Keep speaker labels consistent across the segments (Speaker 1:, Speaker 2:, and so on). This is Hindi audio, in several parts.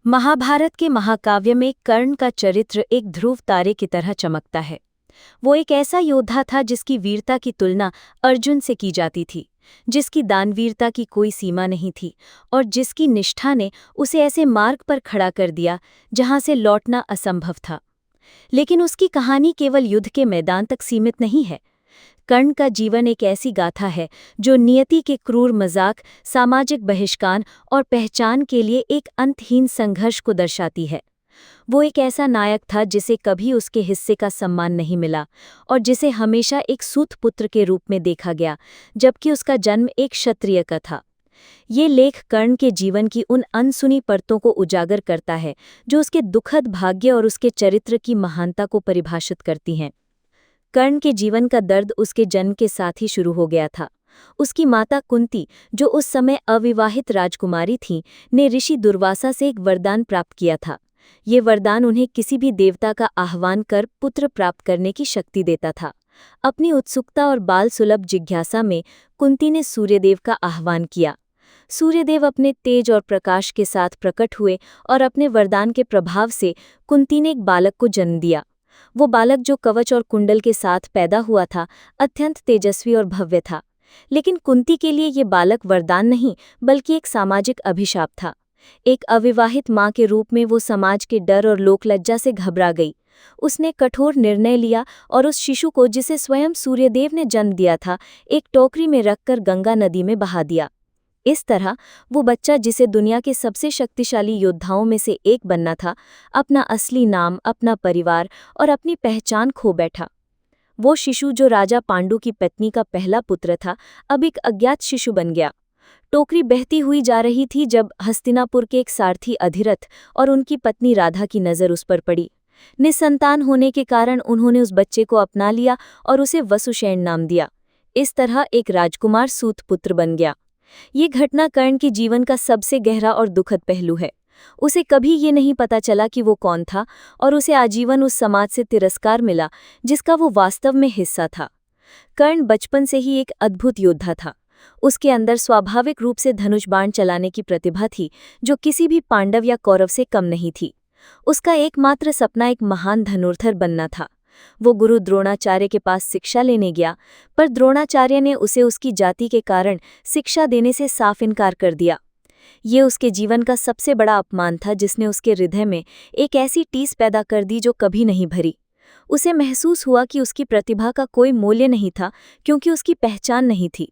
Speaker 1: महाभारत के महाकाव्य में कर्ण का चरित्र एक ध्रुव तारे की तरह चमकता है। वो एक ऐसा योद्धा था जिसकी वीरता की तुलना अर्जुन से की जाती थी, जिसकी दानवीरता की कोई सीमा नहीं थी और जिसकी निष्ठा ने उसे ऐसे मार्ग पर खड़ा कर दिया जहां से लौटना असंभव था। लेकिन उसकी कहानी केवल युद्ध के मैदान तक सीमित नहीं है। कर्ण का जीवन एक ऐसी गाथा है जो नियति के क्रूर मजाक, सामाजिक बहिष्कार और पहचान के लिए एक अंतहीन संघर्ष को दर्शाती है। वो एक ऐसा नायक था जिसे कभी उसके हिस्से का सम्मान नहीं मिला और जिसे हमेशा एक सूत पुत्र के रूप में देखा गया, जबकि उसका जन्म एक क्षत्रिय का था। ये लेख कर्ण के जीवन की उन अनसुनी परतों को उजागर करता है जो उसके दुखद भाग्य और उसके चरित्र की महानता को परिभाषित करती हैं। कर्ण के जीवन का दर्द उसके जन्म के साथ ही शुरू हो गया था। उसकी माता कुंती, जो उस समय अविवाहित राजकुमारी थी, ने ऋषि दुर्वासा से एक वरदान प्राप्त किया था। ये वरदान उन्हें किसी भी देवता का आह्वान कर पुत्र प्राप्त करने की शक्ति देता था। अपनी उत्सुकता और बाल सुलभ जिज्ञासा में कुंती ने सूर्यदेव का आह्वान किया। सूर्यदेव अपने तेज और प्रकाश के साथ प्रकट हुए और अपने वरदान के प्रभाव से कुंती ने एक बालक को जन्म दिया। वो बालक, जो कवच और कुंडल के साथ पैदा हुआ था, अत्यंत तेजस्वी और भव्य था। लेकिन कुंती के लिए ये बालक वरदान नहीं, बल्कि एक सामाजिक अभिशाप था। एक अविवाहित माँ के रूप में वो समाज के डर और लोकलज्जा से घबरा गई। उसने कठोर निर्णय लिया और उस शिशु को, जिसे स्वयं सूर्यदेव ने जन्म दिया था, एक टोकरी में रखकर गंगा नदी में बहा दिया। इस तरह वो बच्चा, जिसे दुनिया के सबसे शक्तिशाली योद्धाओं में से एक बनना था, अपना असली नाम, अपना परिवार और अपनी पहचान खो बैठा। वो शिशु, जो राजा पांडु की पत्नी का पहला पुत्र था, अब एक अज्ञात शिशु बन गया। टोकरी बहती हुई जा रही थी जब हस्तिनापुर के एक सारथी अधिरथ और उनकी पत्नी राधा की नज़र उस पर पड़ी। निसंतान होने के कारण उन्होंने उस बच्चे को अपना लिया और उसे वसुषेण नाम दिया। इस तरह एक राजकुमार सूत पुत्र बन गया। ये घटना कर्ण के जीवन का सबसे गहरा और दुखद पहलू है। उसे कभी ये नहीं पता चला कि वो कौन था और उसे आजीवन उस समाज से तिरस्कार मिला जिसका वो वास्तव में हिस्सा था। कर्ण बचपन से ही एक अद्भुत योद्धा था। उसके अंदर स्वाभाविक रूप से धनुष बाण चलाने की प्रतिभा थी, जो किसी भी पांडव या कौरव से कम नहीं थी। उसका एकमात्र सपना एक महान धनुर्धर बनना था। वो गुरु द्रोणाचार्य के पास शिक्षा लेने गया, पर द्रोणाचार्य ने उसे उसकी जाति के कारण शिक्षा देने से साफ इनकार कर दिया। ये उसके जीवन का सबसे बड़ा अपमान था, जिसने उसके हृदय में एक ऐसी टीस पैदा कर दी जो कभी नहीं भरी। उसे महसूस हुआ कि उसकी प्रतिभा का कोई मूल्य नहीं था, क्योंकि उसकी पहचान नहीं थी।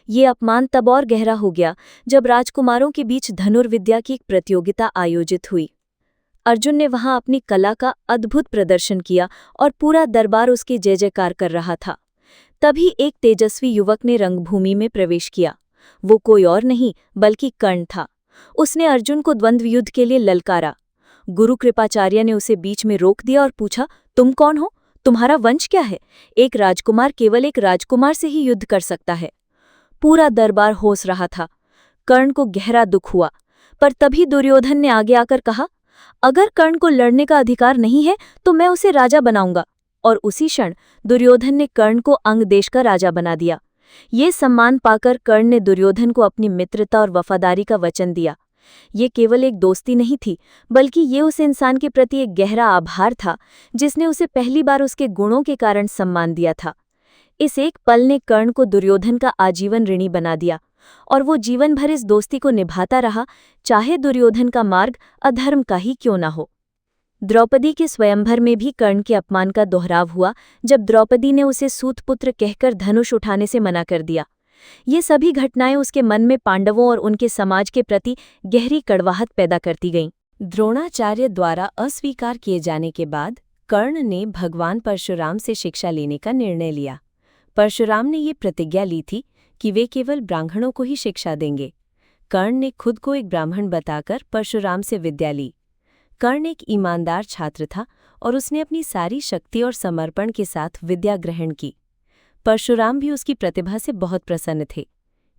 Speaker 1: ये अपमान तब और गहरा हो गया जब राजकुमारों के बीच धनुर्विद्या की एक प्रतियोगिता आयोजित हुई। अर्जुन ने वहां अपनी कला का अद्भुत प्रदर्शन किया और पूरा दरबार उसके जय जयकार कर रहा था। तभी एक तेजस्वी युवक ने रंगभूमि में प्रवेश किया। वो कोई और नहीं बल्कि कर्ण था। उसने अर्जुन को द्वंद्व युद्ध के लिए ललकारा। गुरु कृपाचार्य ने उसे बीच में रोक दिया और पूछा, तुम कौन हो? तुम्हारा वंश क्या है? एक राजकुमार केवल एक राजकुमार से ही युद्ध कर सकता है। पूरा दरबार होश रहा था। कर्ण को गहरा दुख हुआ, पर तभी दुर्योधन ने आगे आकर कहा, अगर कर्ण को लड़ने का अधिकार नहीं है तो मैं उसे राजा बनाऊंगा। और उसी क्षण दुर्योधन ने कर्ण को अंग देश का राजा बना दिया। ये सम्मान पाकर कर्ण ने दुर्योधन को अपनी मित्रता और वफादारी का वचन दिया। ये केवल एक दोस्ती नहीं थी, बल्कि ये उस इंसान के प्रति एक गहरा आभार था जिसने उसे पहली बार उसके गुणों के कारण सम्मान दिया था। इस एक पल ने कर्ण को दुर्योधन का आजीवन ऋणी बना दिया और वो जीवन भर इस दोस्ती को निभाता रहा, चाहे दुर्योधन का मार्ग अधर्म का ही क्यों ना हो। द्रौपदी के स्वयंवर में भी कर्ण के अपमान का दोहराव हुआ, जब द्रौपदी ने उसे सूतपुत्र कहकर धनुष उठाने से मना कर दिया। ये सभी घटनाएं उसके मन में पांडवों और उनके समाज के प्रति गहरी कड़वाहट पैदा करती गईं। द्रोणाचार्य द्वारा अस्वीकार किए जाने के बाद कर्ण ने भगवान परशुराम से शिक्षा लेने का निर्णय लिया। परशुराम ने ये प्रतिज्ञा ली थी कि वे केवल ब्राह्मणों को ही शिक्षा देंगे। कर्ण ने खुद को एक ब्राह्मण बताकर परशुराम से विद्या ली। कर्ण एक ईमानदार छात्र था और उसने अपनी सारी शक्ति और समर्पण के साथ विद्या ग्रहण की। परशुराम भी उसकी प्रतिभा से बहुत प्रसन्न थे।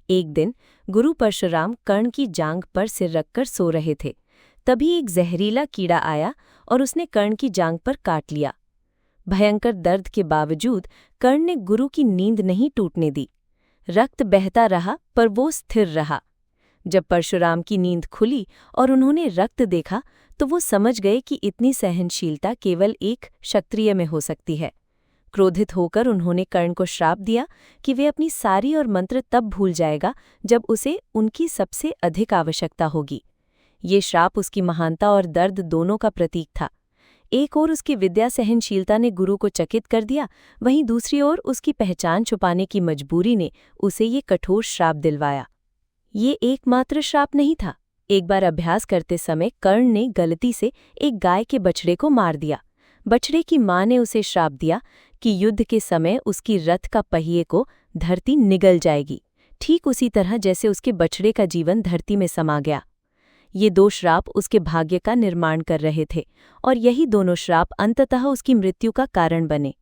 Speaker 1: एक दिन गुरु परशुराम कर्ण की जांघ पर सिर रखकर सो रहे थे। तभी एक जहरीला कीड़ा आया और उसने कर्ण की जांघ पर काट लिया। भयंकर दर्द के बावजूद कर्ण ने गुरु की नींद नहीं टूटने दी। रक्त बहता रहा पर वो स्थिर रहा। जब परशुराम की नींद खुली और उन्होंने रक्त देखा तो वो समझ गए कि इतनी सहनशीलता केवल एक क्षत्रिय में हो सकती है। क्रोधित होकर उन्होंने कर्ण को श्राप दिया कि वे अपनी सारी और मंत्र तब भूल जाएगा जब उसे उनकी सबसे अधिक आवश्यकता होगी। ये श्राप उसकी महानता और दर्द दोनों का प्रतीक था। एक ओर उसकी विद्या सहनशीलता ने गुरु को चकित कर दिया, वहीं दूसरी ओर उसकी पहचान छुपाने की मजबूरी ने उसे ये कठोर श्राप दिलवाया। ये एकमात्र श्राप नहीं था। एक बार अभ्यास करते समय कर्ण ने गलती से एक गाय के बछड़े को मार दिया। बछड़े की मां ने उसे श्राप दिया कि युद्ध के समय उसकी रथ का पहिए को धरती निगल जाएगी, ठीक उसी तरह जैसे उसके बछड़े का जीवन धरती में समा गया। ये दो श्राप उसके भाग्य का निर्माण कर रहे थे और यही दोनों श्राप अंततः उसकी मृत्यु का कारण बने।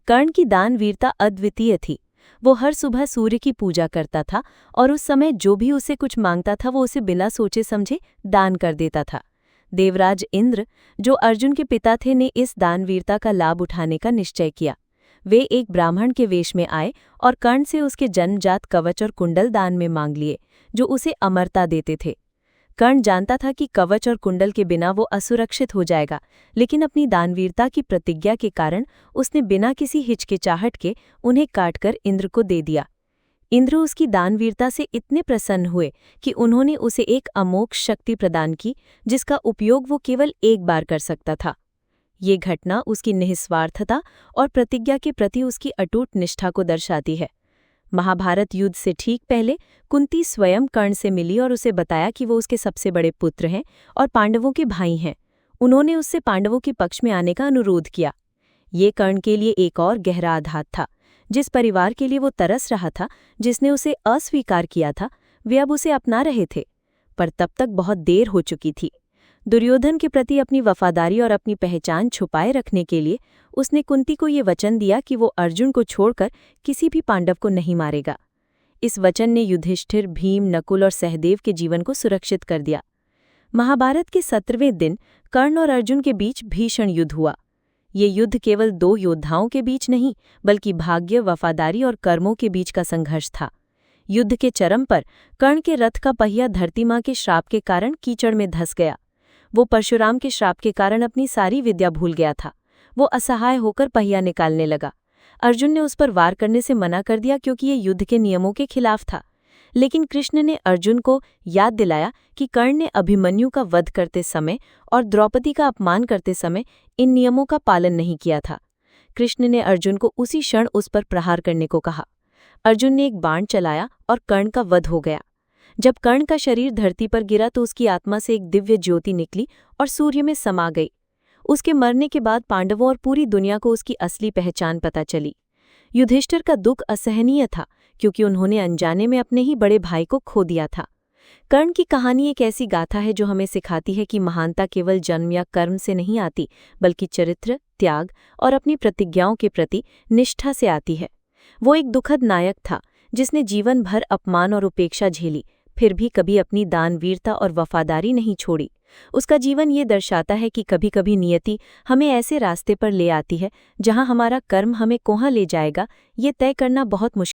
Speaker 1: कर्ण की दानवीरता अद्वितीय थी। वो हर सुबह सूर्य की पूजा करता था और उस समय जो भी उसे कुछ मांगता था वो उसे बिना सोचे समझे दान कर देता था। देवराज इंद्र, जो अर्जुन के पिता थे, ने इस दानवीरता का लाभ उठाने का निश्चय किया। वे एक ब्राह्मण के वेश में आए और कर्ण से उसके जन्मजात कवच और कुंडल दान में मांग लिए, जो उसे अमरता देते थे। कर्ण जानता था कि कवच और कुंडल के बिना वो असुरक्षित हो जाएगा, लेकिन अपनी दानवीरता की प्रतिज्ञा के कारण उसने बिना किसी हिचकिचाहट के उन्हें काटकर इंद्र को दे दिया। इंद्र उसकी दानवीरता से इतने प्रसन्न हुए कि उन्होंने उसे एक अमोघ शक्ति प्रदान की, जिसका उपयोग वो केवल एक बार कर सकता था। ये घटना उसकी निस्वार्थता और प्रतिज्ञा के प्रति उसकी अटूट निष्ठा को दर्शाती है। महाभारत युद्ध से ठीक पहले कुंती स्वयं कर्ण से मिली और उसे बताया कि वो उसके सबसे बड़े पुत्र हैं और पांडवों के भाई हैं। उन्होंने उससे पांडवों के पक्ष में आने का अनुरोध किया। ये कर्ण के लिए एक और गहरा आघात था। जिस परिवार के लिए वो तरस रहा था, जिसने उसे अस्वीकार किया था, वे अब उसे अपना रहे थे, पर तब तक बहुत देर हो चुकी थी। दुर्योधन के प्रति अपनी वफादारी और अपनी पहचान छुपाए रखने के लिए उसने कुंती को ये वचन दिया कि वो अर्जुन को छोड़कर किसी भी पांडव को नहीं मारेगा। इस वचन ने युधिष्ठिर, भीम, नकुल और सहदेव के जीवन को सुरक्षित कर दिया। महाभारत के 17वें दिन कर्ण और अर्जुन के बीच भीषण युद्ध हुआ। ये युद्ध केवल दो योद्धाओं के बीच नहीं, बल्कि भाग्य, वफादारी और कर्मों के बीच का संघर्ष था। युद्ध के चरम पर कर्ण के रथ का पहिया धरती माँ के श्राप के कारण कीचड़ में धंस गया। वो परशुराम के श्राप के कारण अपनी सारी विद्या भूल गया था। वो असहाय होकर पहिया निकालने लगा। अर्जुन ने उस पर वार करने से मना कर दिया क्योंकि ये युद्ध के नियमों के खिलाफ था। लेकिन कृष्ण ने अर्जुन को याद दिलाया कि कर्ण ने अभिमन्यु का वध करते समय और द्रौपदी का अपमान करते समय इन नियमों का पालन नहीं किया था। कृष्ण ने अर्जुन को उसी क्षण उस पर प्रहार करने को कहा। अर्जुन ने एक बाण चलाया और कर्ण का वध हो गया। जब कर्ण का शरीर धरती पर गिरा तो उसकी आत्मा से एक दिव्य ज्योति निकली और सूर्य में समा गई। उसके मरने के बाद पांडवों और पूरी दुनिया को उसकी असली पहचान पता चली। युधिष्ठिर का दुख असहनीय था क्योंकि उन्होंने अनजाने में अपने ही बड़े भाई को खो दिया था। कर्ण की कहानी एक ऐसी गाथा है जो हमें सिखाती है कि महानता केवल जन्म या कर्म से नहीं आती, बल्कि चरित्र, त्याग और अपनी प्रतिज्ञाओं के प्रति निष्ठा से आती है। वो एक दुखद नायक था जिसने जीवन भर अपमान और उपेक्षा झेली, फिर भी कभी अपनी दानवीरता और वफादारी नहीं छोड़ी। उसका जीवन ये दर्शाता है कि कभी कभी नियति हमें ऐसे रास्ते पर ले आती है जहां हमारा कर्म हमें कहाँ ले जाएगा ये तय करना बहुत मुश्किल